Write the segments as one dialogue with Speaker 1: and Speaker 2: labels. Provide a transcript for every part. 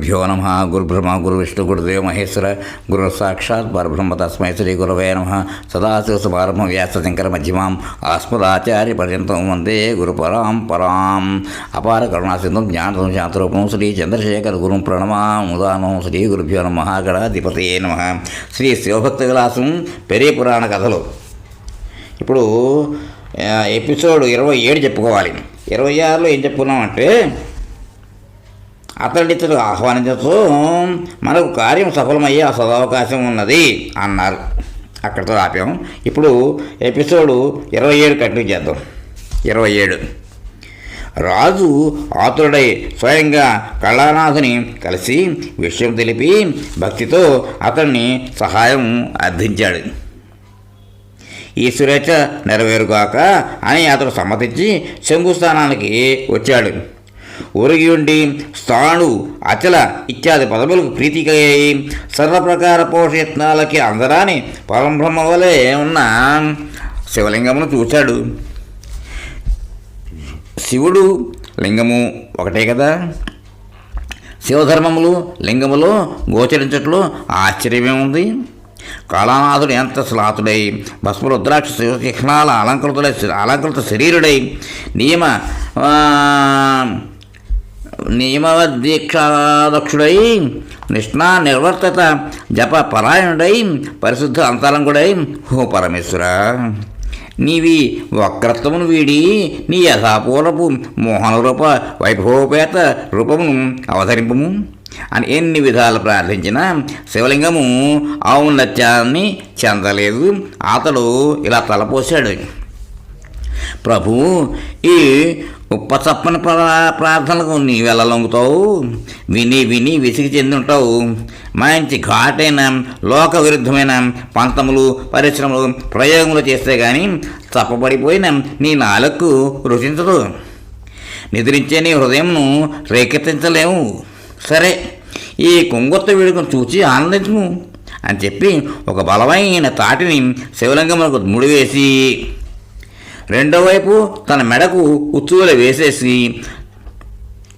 Speaker 1: గురుభ్యో నమ. గురుబ్రహ్మ గురువిష్ణు గురుదేవ మహేశ్వర గురు సాక్షాత్ పరబ్రహ్మ తస్మై శ్రీ గురవే నమ. సదాశివసమారంభం వ్యాసశంకర మధ్యమాం ఆస్మదాచార్య పర్యంతం వందే గురు పరాం. అపార కరుణాసింధం జ్ఞానం శాంతరూపం శ్రీ చంద్రశేఖర గురుం ప్రణమాముదానం. శ్రీ గురుభ్యో నమ. గణాధిపతయే నమ. శ్రీ శివభక్త విలాసం పెరే పురాణ కథలు. ఇప్పుడు ఎపిసోడ్ 27 చెప్పుకోవాలి. 26లో ఏం చెప్పుకున్నామంటే, అతడితడు ఆహ్వానించతో మనకు కార్యం సఫలమయ్యే సదవకాశం ఉన్నది అన్నారు. అక్కడితో ఆపాము. ఇప్పుడు ఎపిసోడ్ 27 కంటిన్యూ చేద్దాం. 27 రాజు ఆతురుడై స్వయంగా కళానాథుని కలిసి విషయం తెలిపి భక్తితో అతన్ని సహాయం అర్థించాడు. ఈశ్వరేచ్ఛ నెరవేరుగాక అని అతడు సమ్మతించి శంభుస్థానానికి వచ్చాడు. ఒరిగి ఉండి స్థాణు అచల ఇత్యాది పదములకు ప్రీతికయ్యి సర్వప్రకార పోషయత్నాలకి అందరాని పరంబ్రహ్మ వలె ఉన్న శివలింగమును చూశాడు. శివుడు లింగము ఒకటే కదా. శివధర్మములు లింగములో గోచరించట్లో ఆశ్చర్యమేముంది? కాళానాథుడు ఎంత శ్లాతుడై భస్మరుద్రాక్ష శివచిహ్నాల అలంకృత శరీరుడై నియమదీక్షాదక్షుడై నిష్ణా నిర్వర్తత జప పరాయణుడై పరిశుద్ధ అంతరంగుడై ఓ పరమేశ్వర, నీవి వక్రత్వమును వీడి నీ యథాపూర్వపు మోహనరూప వైభవోపేత రూపమును అవతరింపము అని ఎన్ని విధాలు ప్రార్థించినా శివలింగము ఔన్నత్యాన్ని చెందలేదు. అతడు ఇలా తలపోశాడు. ప్రభు, ఈ ఉప్పచప్పని ప్రార్థనలకు నీవెలా లొంగుతావు? విని విని విసిగి చెంది ఉంటావు. మంచి ఘాటైన లోక విరుద్ధమైన పంతములు పరిశ్రమలు ప్రయోగములు చేస్తే కానీ చప్పబడిపోయిన నీ నాలుకకు రుచించదు. నిద్రించే నీ హృదయంను రేకెత్తించలేము. సరే, ఈ కొంగొత్త వేడుకను చూచి ఆనందించము అని చెప్పి ఒక బలమైన తాటిని శివలింగములకు ముడివేసి రెండో వైపు తన మెడకు ఉచ్చువల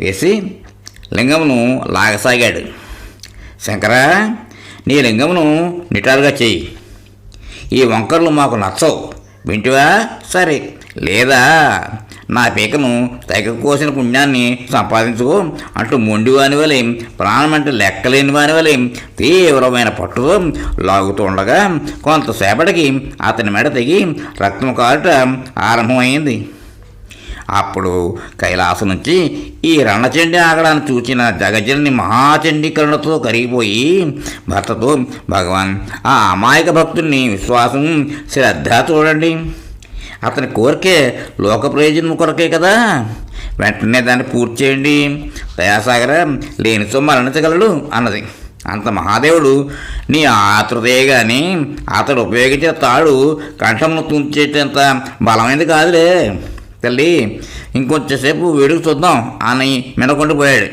Speaker 1: వేసి లింగమును లాగసాగాడు. శంకరా, నీ లింగమును నిటారుగా చెయ్యి. ఈ వంకర్లు మాకు నచ్చవు, వింటివా? సరే, లేదా నా పీకను తెగ కోసిన పుణ్యాన్ని సంపాదించుకో అంటూ మొండివాని వలె ప్రాణమంటే లెక్కలేని వాని వలె తీవ్రమైన పట్టుతో లాగుతూ ఉండగా కొంతసేపటికి అతని మెడ తెగి రక్తం కారుట ఆరంభమైంది. అప్పుడు కైలాసం నుంచి ఈ రణచండి ఆగడాన్ని చూచిన జగజ్జనని మహాచండీకరణతో కరిగిపోయి భర్తతో, భగవాన్, ఆ అమాయక భక్తుడిని విశ్వాసం శ్రద్ధ చూడండి. అతని కోరికే లోక ప్రయోజనం కొరకే కదా, వెంటనే దాన్ని పూర్తి చేయండి. దయాసాగర, లేనిచో మరణించగలడు అన్నది. అంత మహాదేవుడు నీ ఆతృతే కానీ అతడు ఉపయోగించే తాడు కంఠంను తుంచేటంత బలమైనది కాదులే తల్లి, ఇంకొంచెంసేపు వేడుకు చూద్దాం అని మినకొండిపోయాడు.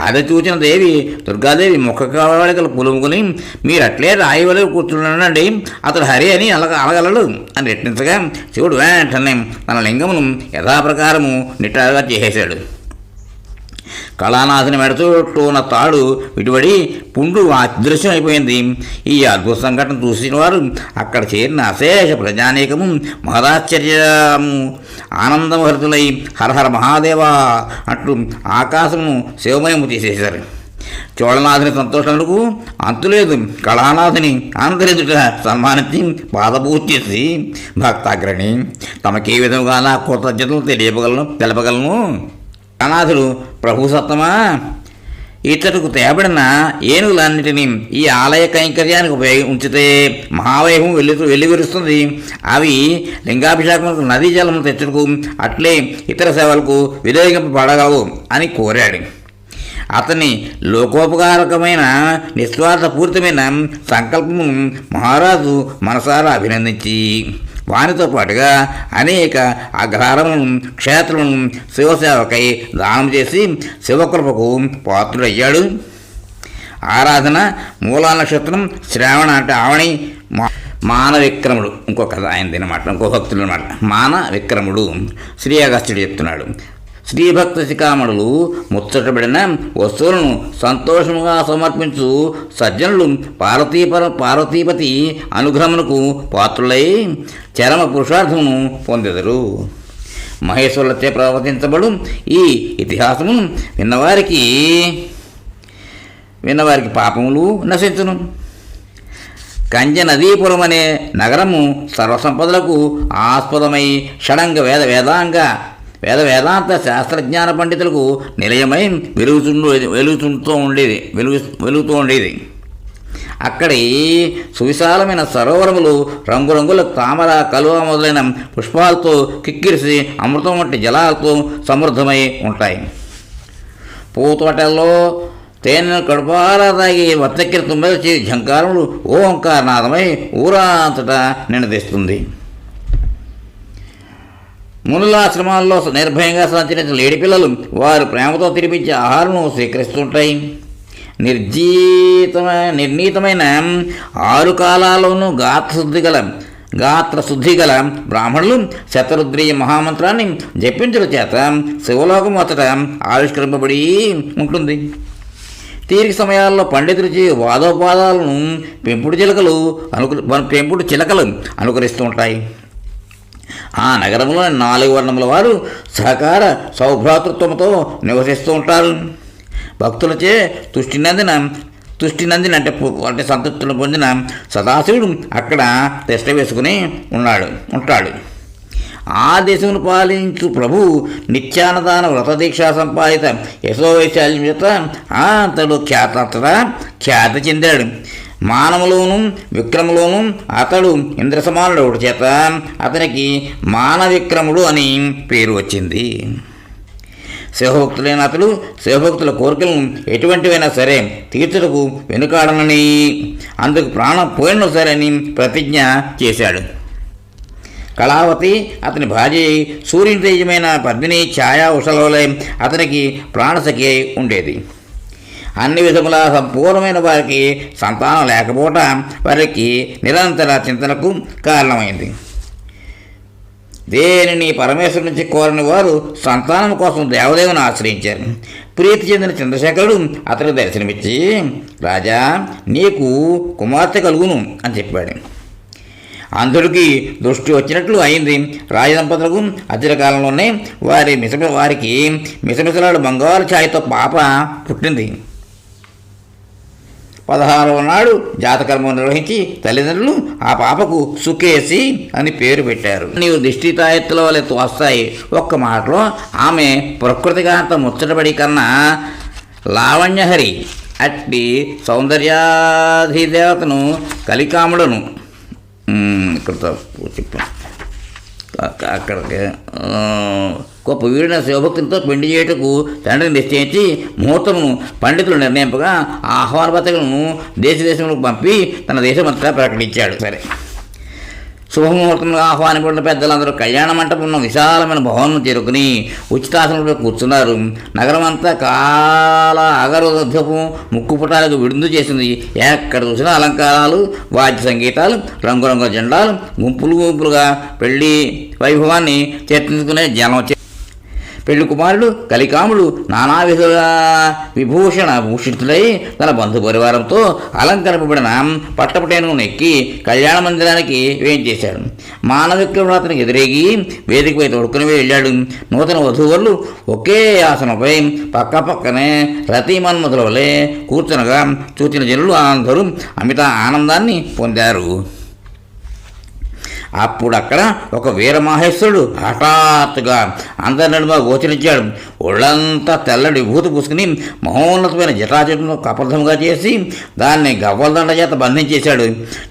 Speaker 1: అది చూసిన దేవి దుర్గాదేవి ముఖ కవళికలు పులుముకుని, మీరు అట్లే రాయి వలె కూర్చున్నాడండి, అతడు హరి అని అనగలడు అని రెట్టించగా శివుడు వెంటనే తన లింగమును యథాప్రకారము నిటారుగా చేసేశాడు. కళానాథుని మెడచుట్టు ఉన్న తాడు విడిపడి పుండు అదృశ్యం అయిపోయింది. ఈ అద్భుత సంఘటన చూసిన వారు అక్కడ చేరిన అశేష ప్రజానీకము మహదాశ్చర్యము ఆనందభరితులై హరహర మహాదేవా అంటూ ఆకాశము శివమయము తీసేశారు. చోళనాథుని సంతోషములకు అంతులేదు. కళానాథుని ఆనందరెదుట సన్మానించి పాదపూజ చేసి, భక్తాగ్రణి, తమకే విధముగా నా కృతజ్ఞతలు తెలపగలను. కళానాథుడు, ప్రభు సత్తమా, ఇతడుకు తేబడిన ఏనుగులన్నిటినీ ఈ ఆలయ కైంకర్యానికి ఉంచితే మహావైభవం వెల్లివిరుస్తుంది. అవి లింగాభిషేకములకు నదీ జలము తెచ్చుటకు అట్లే ఇతర సేవలకు వినియోగింపబడగలవు అని కోరాడు. అతని లోకోపకారకమైన నిస్వార్థపూరితమైన సంకల్పము మహారాజు మనసారా అభినందించి వానితో పాటుగా అనేక అగ్రహారములను క్షేత్రములను శివసేవకై దానం చేసి శివకృపకు పాత్రుడయ్యాడు. ఆరాధన మూలా నక్షత్రం శ్రావణ అంటే ఆవణి మానవిక్రముడు. ఇంకో కథ ఆయనది అనమాట, ఇంకో భక్తుడు అనమాట. మానవిక్రముడు శ్రీ అగస్త్యుడు చెప్తున్నాడు. శ్రీభక్త శిఖామణులు ముచ్చటబడిన వస్తువులను సంతోషముగా సమర్పించు సజ్జనులు పార్వతీపతి అనుగ్రహమునకు పాత్రులై చరమ పురుషార్థమును పొందెదరు. మహేశ్వరులచే ప్రవర్తించబడు ఈ ఇతిహాసమును విన్నవారికి పాపములు నశించును. కంజ నదీపురం అనే నగరము సర్వసంపదలకు ఆస్పదమై షడంగ వేదాంత శాస్త్రజ్ఞాన పండితులకు నిలయమై వెలుగుతూ ఉండేది. అక్కడి సువిశాలమైన సరోవరములు రంగురంగుల తామర, కలువ మొదలైన పుష్పాలతో కిక్కిరిసి అమృతం వంటి జలాలతో సమృద్ధమై ఉంటాయి. పూతోటల్లో తేనెను కడుపారా తాగి వత్తెక్కిన తుమ్మెదచి ఝంకారములు ఓంకారనాదమై ఊరంతటా నినదిస్తుంది. మునుల ఆశ్రమాల్లో నిర్భయంగా సంచరించిన లేడి పిల్లలు వారు ప్రేమతో తినిపించే ఆహారం స్వీకరిస్తుంటాయి. నిర్ణీతమైన 6 కాలాల్లోనూ గాత్రశుద్ధి గల బ్రాహ్మణులు శతరుద్రీయ మహామంత్రాన్ని జపించడం చేత శివలోకం అతట ఆవిష్కరింపబడి ఉంటుంది. తీరిక సమయాల్లో పండితులు వాదోపాదాలను పెంపుడు చిలకలు అనుకరిస్తూ ఉంటాయి. ఆ నగరంలోని 4 వర్ణముల వారు సహకార సౌభ్రాతృత్వంతో నివసిస్తూ ఉంటారు. భక్తులచే తుష్టి నందిన అంటే సంతృప్తులు పొందిన సదాశివుడు అక్కడ తిష్ట వేసుకుని ఉంటాడు. ఆ దేశమును పాలించు ప్రభు నిత్యానదాన వ్రతదీక్షా సంపాదిత యశోవైశాల్యం చేత అతడు ఖ్యాతి చెందాడు. మానవులోను విక్రములోను అతడు ఇంద్ర సమానుడు చేత అతనికి మానవిక్రముడు అని పేరు వచ్చింది. శివభక్తులైన అతడు శివభక్తుల కోరికలను ఎటువంటివైనా సరే తీర్చుటకు వెనుకాడనని, అందుకు ప్రాణం పోయిన సరే అని ప్రతిజ్ఞ చేశాడు. కళావతి అతని భార్య సూర్యుని తేజమైన పద్మిని ఛాయా ఉషలోలే అతనికి ప్రాణసఖి ఉండేది. అన్ని విధముల సంపూర్ణమైన వారికి సంతానం లేకపోవటం వారికి నిరంతర చింతనకు కారణమైంది. దేనిని పరమేశ్వరు నుంచి కోరని వారు సంతానం కోసం దేవదేవుని ఆశ్రయించారు. ప్రీతి చెందిన చంద్రశేఖరుడు అతనికి దర్శనమిచ్చి, రాజా, నీకు కుమార్తె కలుగును అని చెప్పాడు. అంధుడికి దృష్టి వచ్చినట్లు అయింది. రాజదంపతులకు అతి కాలంలోనే వారికి మిసమిసలాడు బంగారు ఛాయతో పాప పుట్టింది. 16వ నాడు జాతకర్మం నిర్వహించి తల్లిదండ్రులు ఆ పాపకు సుకేసి అని పేరు పెట్టారు. నీవు దిష్టి తాయెత్తుల వల్ల వస్తాయి. ఒక్క మాటలో ఆమె ప్రకృతికాంత ముచ్చటబడి కన్నా లావణ్యహరి అట్టి సౌందర్యాధిదేవతను కలికాముడను ఇక్కడ చెప్పాను. అక్కడికి గొప్ప వీడిన శివభక్తులతో పెళ్లి చేయుటకు తండ్రిని నిశ్చయించి ముహూర్తమును పండితులు నిర్ణయింపగా ఆహ్వాన పత్రికలను దేశంలోకి పంపి తన దేశమంతా ప్రకటించాడు. సరే, శుభముహూర్తంలో ఆహ్వానింపడిన పెద్దలందరూ కళ్యాణ మంటపం ఉన్న విశాలమైన భవనం చేరుకుని ఉచితాసనంలో కూర్చున్నారు. నగరం అంతా అగరధూపం ముక్కుపుటాలకు విడుదల చేసింది. ఎక్కడ చూసినా అలంకారాలు, వాద్య సంగీతాలు, రంగురంగుల జెండాలు, గుంపులుగా పెళ్లి వైభవాన్ని చర్చించుకునే జనం. పెళ్లి కుమారుడు కలికాముడు నానావిధుల విభూషణ భూషితుడై తన బంధు పరివారంతో అలంకరింపబడిన పట్టపటేనును ఎక్కి కళ్యాణ మందిరానికి వేయించేశాడు. మానవిక్రముడు అతనికి ఎదురేగి వేదికపై తోడుకుని వెళ్ళాడు. నూతన వధూవరులు ఒకే ఆసనంపై పక్కనే రతిమన్మధుల వలె కూర్చునగా చూచిన జనులు అందరూ అమిత ఆనందాన్ని పొందారు. అప్పుడు అక్కడ ఒక వీరమహేశ్వరుడు హఠాత్తుగా అందరి నడుమ గోచరించాడు. ఒళ్ళంతా తెల్లడి విభూతి పూసుకుని మహోన్నతమైన జటాజటును కపర్ధముగా చేసి దాన్ని గవ్వలదండ చేత బంధించేశాడు.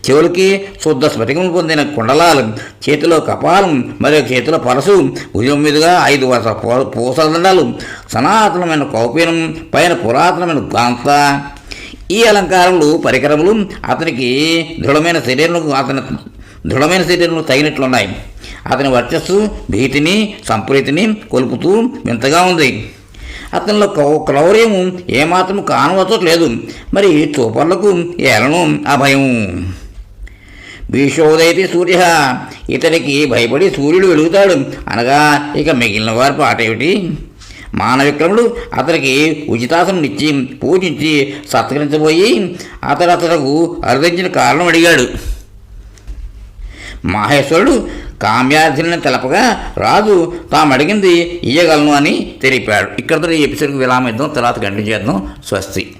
Speaker 1: చెవులకి శుద్ధ స్ఫటికం పొందిన కుండలాలు, చేతిలో కపాలం, మరియు చేతిలో పరసు, భుజం మీదుగా 5 వరుస పూసల దండాలు, సనాతనమైన కౌపీనం, పైన పురాతనమైన గాంత. ఈ అలంకారములు పరికరములు అతనికి దృఢమైన శరీరంలో తగినట్లున్నాయి. అతని వర్చస్సు భీతిని సంప్రీతిని కొలుపుతూ వింతగా ఉంది. అతనిలో క్రౌర్యము ఏమాత్రం కానవచ్చట్లేదు. మరి చూపర్లకు ఏలను అభయం. భీషోదయతి సూర్య, ఇతనికి భయపడి సూర్యుడు వెలుగుతాడు అనగా ఇక మిగిలిన వారి పాట ఏమిటి? మానవిక్రముడు అతనికి ఉచితాసనం ఇచ్చి పూజించి సత్కరించబోయి అతడకు అరుదించిన కారణం అడిగాడు. మహేశ్వరుడు కామ్యార్థులను తెలపగా రాజు తాము అడిగింది ఇయ్యగలను అని తెలిపాడు. ఇక్కడితో ఈ ఎపిసోడ్కి విరామం ఇద్దాం, తర్వాత కంటిన్యూ చేద్దాం. స్వస్తి.